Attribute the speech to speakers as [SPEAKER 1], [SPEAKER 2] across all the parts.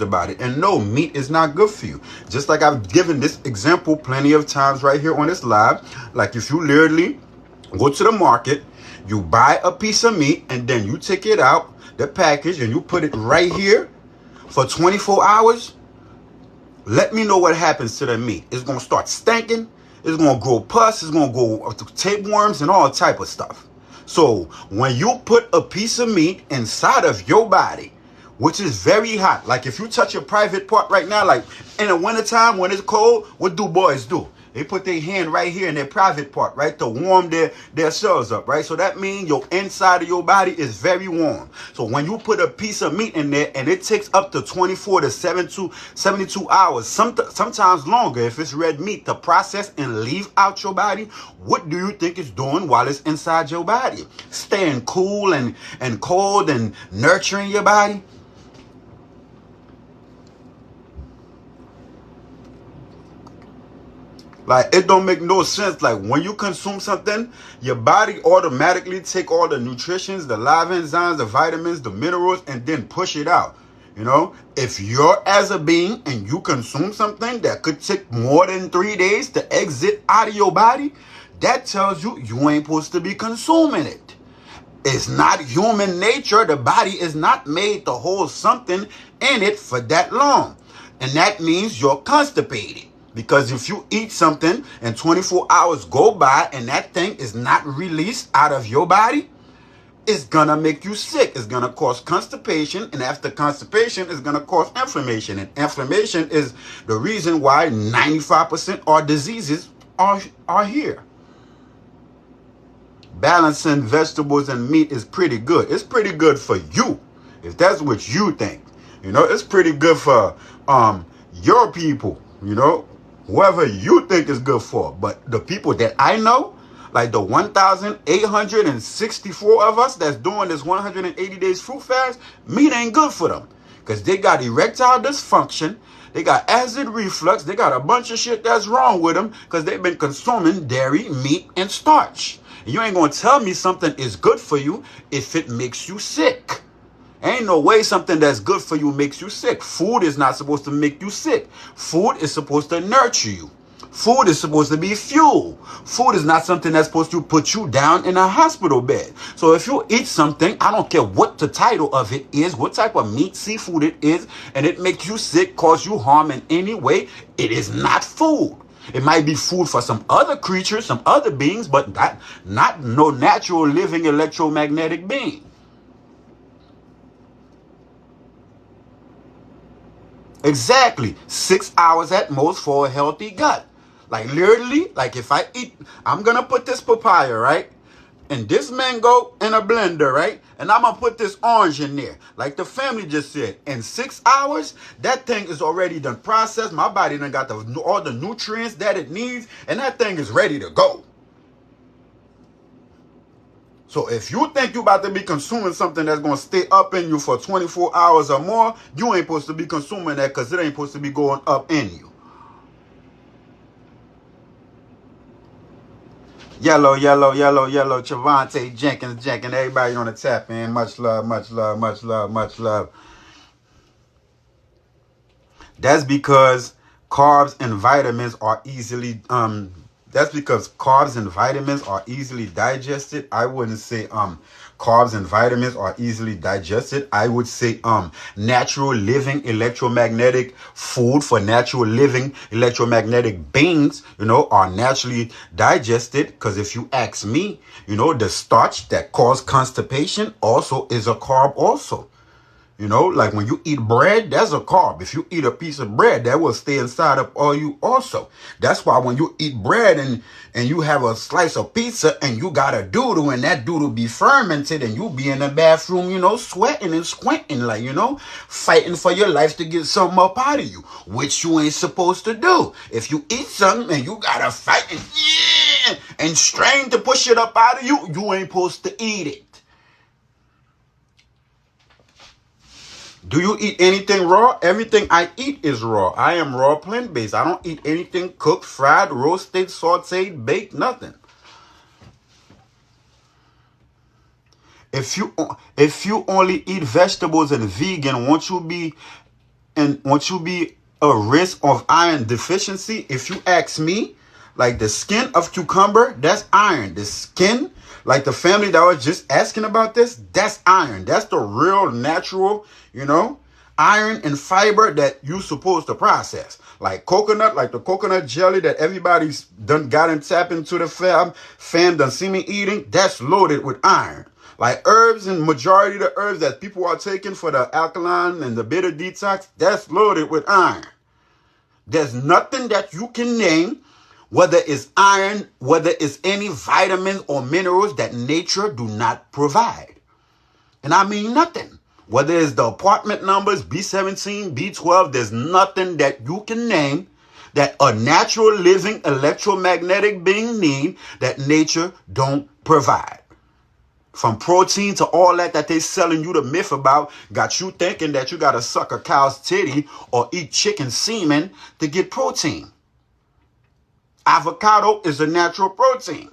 [SPEAKER 1] about it. And no, meat is not good for you. Just like I've given this example plenty of times right here on this live. Like if you literally go to the market, you buy a piece of meat, and then you take it out the package and you put it right here for 24 hours. Let me know what happens to the meat. It's going to start stinking. It's going to grow pus. It's going to go tapeworms and all type of stuff. So when you put a piece of meat inside of your body, which is very hot, like if you touch your private part right now, like in the wintertime when it's cold, what do boys do? They put their hand right here in their private part, right, to warm their cells up, right? So that means your inside of your body is very warm. So when you put a piece of meat in there, and it takes up to 24 to 72 hours, sometimes longer if it's red meat, to process and leave out your body, what do you think it's doing while it's inside your body? Staying cool and cold and nurturing your body? Like, it don't make no sense. Like, when you consume something, your body automatically take all the nutritions, the live enzymes, the vitamins, the minerals, and then push it out. You know, if you're as a being and you consume something that could take more than 3 days to exit out of your body, that tells you you ain't supposed to be consuming it. It's not human nature. The body is not made to hold something in it for that long. And that means you're constipated. Because if you eat something and 24 hours go by and that thing is not released out of your body, it's going to make you sick. It's going to cause constipation. And after constipation, it's going to cause inflammation. And inflammation is the reason why 95% of our diseases are here. Balancing vegetables and meat is pretty good. It's pretty good for you, if that's what you think. You know, it's pretty good for your people, you know, whoever you think is good for. But the people that I know, like the 1,864 of us that's doing this 180 days fruit fast, meat ain't good for them. Because they got erectile dysfunction, they got acid reflux, they got a bunch of shit that's wrong with them because they've been consuming dairy, meat, and starch. And you ain't going to tell me something is good for you if it makes you sick. Ain't no way something that's good for you makes you sick. Food is not supposed to make you sick. Food is supposed to nurture you. Food is supposed to be fuel. Food is not something that's supposed to put you down in a hospital bed. So if you eat something, I don't care what the title of it is, what type of meat, seafood it is, and it makes you sick, cause you harm in any way, it is not food. It might be food for some other creatures, some other beings, but not no natural living electromagnetic being. Exactly. 6 hours at most for a healthy gut. Like literally, like if I eat, I'm going to put this papaya, right? And this mango in a blender, right? And I'm going to put this orange in there. Like the family just said, in 6 hours, that thing is already done processed. My body done got all the nutrients that it needs. And that thing is ready to go. So if you think you about to be consuming something that's going to stay up in you for 24 hours or more, you ain't supposed to be consuming that because it ain't supposed to be going up in you. Yellow, Chavante Jenkins, everybody on the tap, man. Much love, much love, much love, much love. That's because carbs and vitamins are easily digested. I wouldn't say carbs and vitamins are easily digested. I would say natural living electromagnetic food for natural living electromagnetic beings, you know, are naturally digested. Because if you ask me, you know, the starch that causes constipation also is a carb also. You know, like when you eat bread, that's a carb. If you eat a piece of bread, that will stay inside of all you also. That's why when you eat bread and you have a slice of pizza and you got a doodle and that doodle be fermented and you be in the bathroom, you know, sweating and squinting, like, you know, fighting for your life to get something up out of you, which you ain't supposed to do. If you eat something and you gotta fight and strain to push it up out of you, you ain't supposed to eat it. Do you eat anything raw? Everything I eat is raw. I am raw plant-based. I don't eat anything cooked, fried, roasted, sauteed, baked, nothing. If you only eat vegetables and vegan, won't you be and won't you be a risk of iron deficiency? If you ask me, like the skin of cucumber, that's iron. The skin, like the family that was just asking about this, that's iron. That's the real natural, iron and fiber that you supposed to process. Like coconut, like the coconut jelly that everybody's done got and tap into the fam done see me eating, that's loaded with iron. Like herbs, and majority of the herbs that people are taking for the alkaline and the bitter detox, that's loaded with iron. There's nothing that you can name, whether it's iron, whether it's any vitamins or minerals, that nature do not provide. And I mean nothing. Whether it's the apartment numbers, B17, B12, there's nothing that you can name that a natural living electromagnetic being need that nature don't provide. From protein to all that they selling you the myth about, got you thinking that you got to suck a cow's titty or eat chicken semen to get protein. Avocado is a natural protein.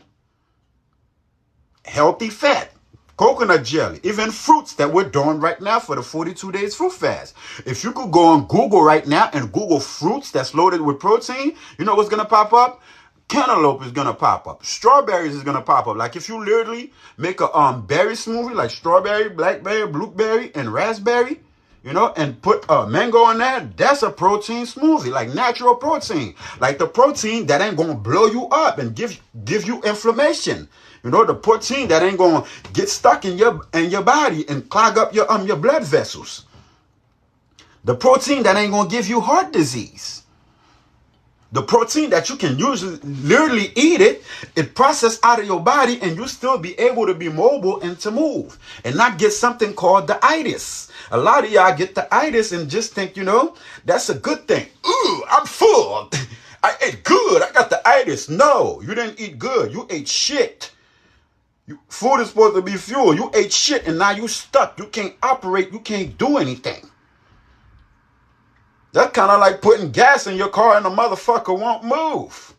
[SPEAKER 1] Healthy fat. Coconut jelly. Even fruits that we're doing right now for the 42 days fruit fast. If you could go on Google right now and Google fruits that's loaded with protein, you know what's going to pop up? Cantaloupe is going to pop up. Strawberries is going to pop up. Like if you literally make a berry smoothie, like strawberry, blackberry, blueberry, and raspberry, and put a mango in there, that's a protein smoothie, like natural protein. Like the protein that ain't going to blow you up and give you inflammation. The protein that ain't going to get stuck in your body and clog up your blood vessels. The protein that ain't going to give you heart disease. The protein that you can usually literally eat it processed out of your body, and you still be able to be mobile and to move and not get something called the itis. A lot of y'all get the itis and just think, that's a good thing. Ooh, I'm full. I ate good. I got the itis. No, you didn't eat good. You ate shit. Food is supposed to be fuel. You ate shit and now you stuck. You can't operate. You can't do anything. That's kind of like putting gas in your car and the motherfucker won't move.